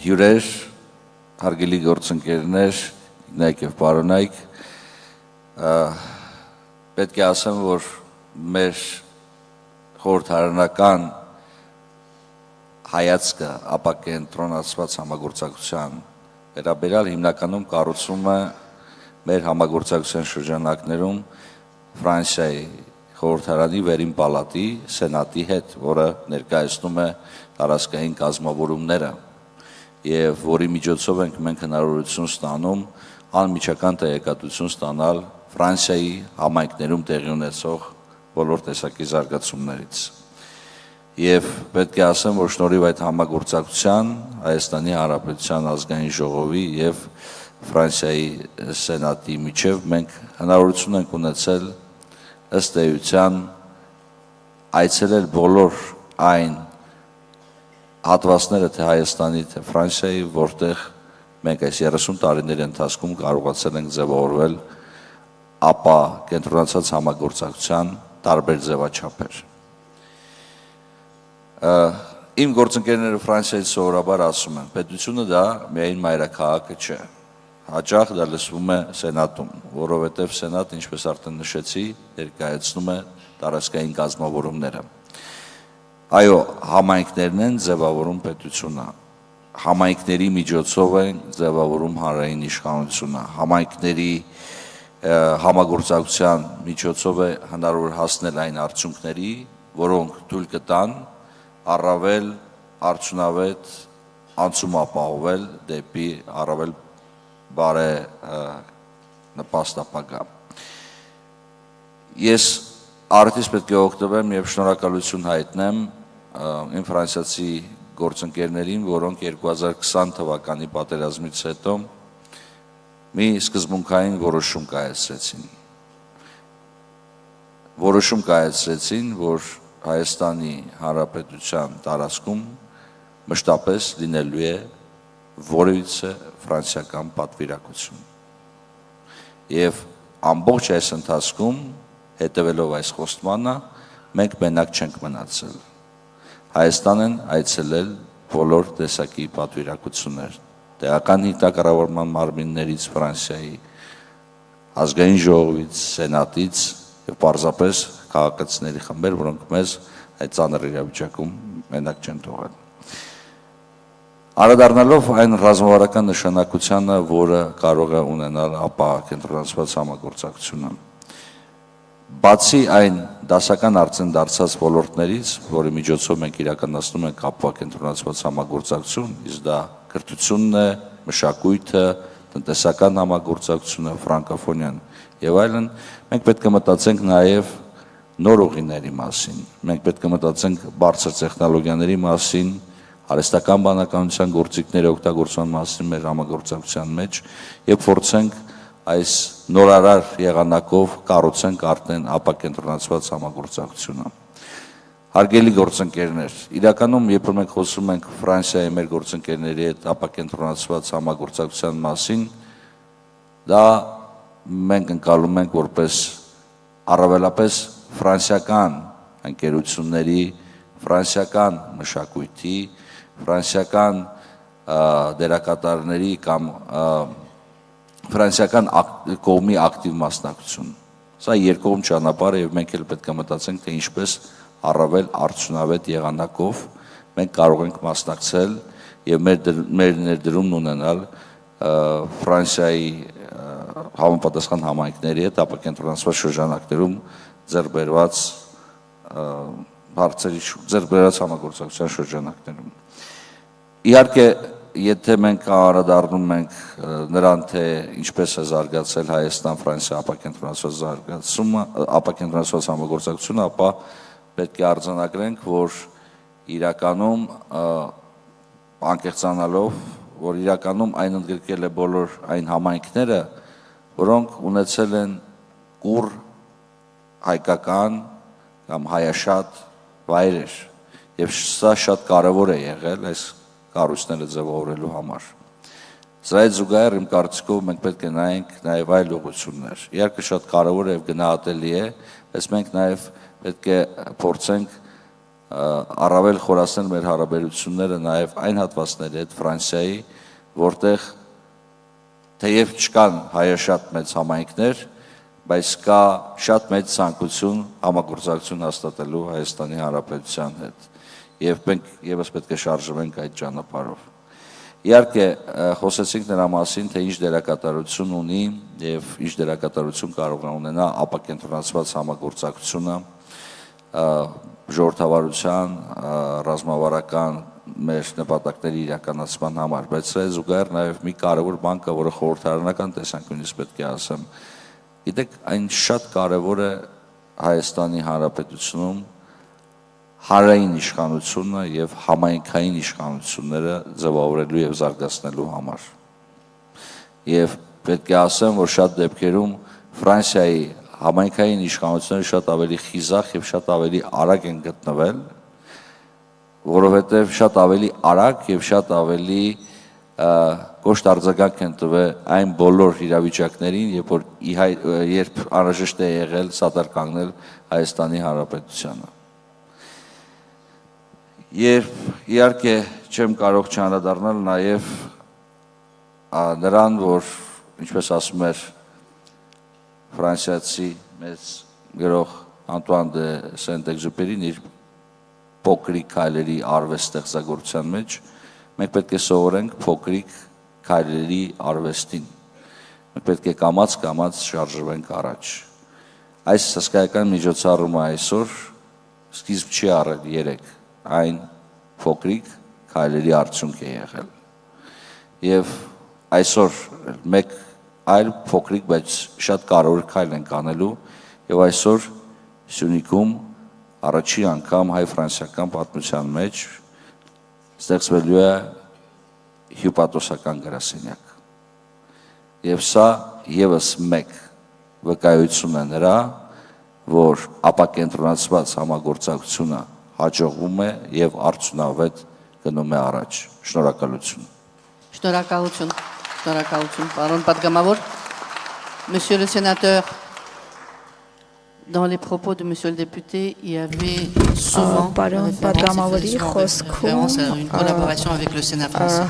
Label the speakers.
Speaker 1: Հյուրեր, հարգելի գործընկերներ, գնայք և պարոնայք, պետք է ասեմ, որ մեր խորհրդարանական հայացքը ապակենտրոնացված համագործակցության վերաբերյալ հիմնականում կառուցվում է մեր համագործակցության շրջանակներում Ֆրանսիայի խորհրդարանի վերին պալատի սենատի հետ, որը ներկայացնում է տարածքային կազմավորումները և որի միջոցով ենք մենք հնարավորություն ստանում անմիջական տեղեկատվություն ստանալ Ֆրանսիայի համայնքներում տեղի ունեցող բոլոր տեսակի զարգացումներից։ Եվ պետք է ասեմ, որ շնորհիվ այդ համագործակցության Հայաստանի Հանրապետության ազգային ժողովի և Ֆրանսիայի սենատի միջև մենք հնարավորություն ենք ունեցել ըստ էության այցելել բոլոր այն հատվածները թե Հայաստանի, թե Ֆրանսիայի, որտեղ մենք այս 30 տարիների ընթացքում կարողացել ենք ձևավորվել ապա կենտրոնացած համագործակցության տարբեր ձևաչափեր։ Իմ գործընկերները Ֆրանսիայից սովորաբար ասում են, պետությունը դա միայն մայրաքաղաքը չէ, հաճախ դա լսվում է սենատում, որովհետև սենատը, ինչպես արդեն նշեցի, ներկայացնում է տարածքային կազմավորումները։ Այո, համայնքներն են ձևավորում պետությունը, համայնքների միջոցով են ձևավորում հանրային իշխանությունը, համայնքների համագործակցության միջոցով է հնարավոր հասնել այն արդյունքների, որոնք թույլ կտան առավել արդյունավետ անցում ապահովել դեպի առավել բարենպաստ ապագա։ Ես առիթից պետք է օգտվեմ և շնորհակալություն հայտնեմ իմ ֆրանսիացի գործընկերներին, որոնք 2020 թվականի պատերազմից հետո մի սկզբունքային որոշում կայացրեցին, որ Հայաստանի Հանրապետության տարածքում մշտապես լինելու է որևիցե ֆրանսիական պատվիրակություն։ Եվ ամբողջ այս ընթացքում, հետևելով այս խոստմանը, մենք մենակ չենք մնացել։ Հայաստան են այցելել բոլոր տեսակի պատվիրակություններ, տեղական ինքնակառավարման մարմիններից Ֆրանսիայի, ազգային ժողովից, սենատից և պարզապես քաղաքացիների խմբեր, որոնք մեզ այդ ծանր իրավիճակում մենակ չեն թողել։ Անդրադառնալով այն ռազմավարական նշանակությանը, որը կարող է ունենալ ապա կենտրոնացված համագործակցությունը, բացի այն դասական արդեն դարձած ոլորտներից, որի միջոցով մենք իրականացնում ենք ապա կենտրոնացված համագործակցություն, իսկ դա կրթությունն է, մշակույթը, տնտեսական համագործակցությունը, ֆրանկոֆոնիան և այլն, մենք պետք է մտածենք նաև նոր ուղիների մասին, մենք պետք է մտածենք բարձր տեխնոլոգիաների մասին, արհեստական բանականության գործիքների օգտագործման մասին մեր համագործակցության մեջ և փորձենք այս նորարար եղանակով կառուցենք արդեն ապակենտրոնացված համագործակցությունը։ Հարգելի գործընկերներ, իրականում երբ մենք խոսում ենք Ֆրանսիայի մեր գործընկերների հետ ապակենտրոնացված համագործակցության մասին, դա մենք ընկալում ենք որպես առավելապես ֆրանսիական ընկերությունների, ֆրանսիական մշակույթի, ֆրանսիական դերակատարների կամ ֆրանսիական կողմի ակտիվ մասնակցություն։ Սա երկկողմ ճանապարհ է և մենք էլ պետք է մտածենք, թե ինչպես առավել արդյունավետ եղանակով մենք կարող ենք մասնակցել և մեր ներդրումն ունենալ Ֆրանսիայի համապատասխան համայնքների հետ ապակենտրոնացված շրջանակներում ձեռք բերված համագործակցության շրջանակներում։ Իհարկե, եթե մենք անդրադառնում ենք նրան, թե ինչպես է զարգացել Հայաստան-Ֆրանսիա ապակենտրոնացված համագործակցությունը, ապա պետք է արձանագրենք, որ իրականում անկեղծանալով, որ իրականում այն ընդգրկել է բոլոր այն համայնքները, որոնք ունեցել են կուռ հայկական կամ հայաշատ վայրեր, և սա շատ կարևոր է եղել այս կառույցները ձևավորելու համար։ Սրա հետ զուգահեռ իմ կարծիքով մենք պետք է նայենք նաև այլ ուղղություններ։ Իհարկե շատ կարևոր է և գնահատելի է, բայց մենք նաև պետք է փորձենք առավել խորացնել մեր հարաբերությունները նաև այն հատվածների հետ Ֆրանսիայի, որտեղ թեև չկան հայաշատ մեծ համայնքներ, բայց կա շատ մեծ ցանկություն համագործակցություն հաստատելու Հայաստանի Հանրապետության հետ, եւ մենք եւս պետք է շարժվենք այդ ճանապարհով։ Իհարկե, խոսեցինք նրա մասին, թե ինչ դերակատարություն ունի եւ ինչ դերակատարություն կարող է ունենա ապակենտրոնացված համագործակցությունը ժողովրդավարության, ռազմավարական մեր նպատակների իրականացման համար, բայց սա զուգահեռ նաև մի կարևոր բան կա, որը խորհրդարանական տեսանկյունից պետք է ասեմ։ Գիտեք, այն շատ կարևոր է Հայաստանի Հանրապետությունում հանրային իշխանությունը եւ համայնքային իշխանությունները ձևավորելու եւ զարգացնելու համար։ Եվ պետք է ասեմ, որ շատ դեպքերում Ֆրանսիայի համայնքային իշխանությունները շատ ավելի խիզախ եւ շատ ավելի արագ են գտնվել, որովհետեւ շատ ավելի արագ եւ շատ ավելի կոշտ արձագանք են տվել այն բոլոր իրավիճակներին, երբ անհրաժեշտ է եղել սատար կանգնել Հայաստանի Հանրապետությանը։ Երբ իհարկե չեմ կարող չանդրադառնալ նաեւ նրան, որ ինչպես ասում էր ֆրանսիացի մեծ գրող Անտուան դե Սենտ-Էքզյուպերին իր փոքրիկ քայլերի արվեստ ստեղծագործության մեջ մենք պետք է սովորենք փոքրիկ քայլերի արվեստին։ Մենք պետք է կամաց շարժվենք առաջ։ Այս հսկայական միջոցառումը այսօր սկիզբ չի առել երեք, այն փոքրիկ քայլերի արդյունք է եղել։ Եվ այսօր մեկ այլ փոքրիկ, բայց շատ կարևոր քայլ ենք անելու, եւ այսօր Սյունիքում առաջին անգամ հայ-ֆրանսիական պատմության մեջ ստեղծվելու է հյուպատոսական գրասենյակ։ Եվ սա եւս մեկ վկայություն է նրա, որ ապակենտրոնացված համագործակցությունը հաջողվում է եւ արդյունավետ գնում է առաջ։ Շնորհակալություն։
Speaker 2: Շնորհակալություն, պարոն պատգամավոր։ Monsieur le sénateur, dans les propos de monsieur le député, il y avait souvent référence à une collaboration avec le Sénat français.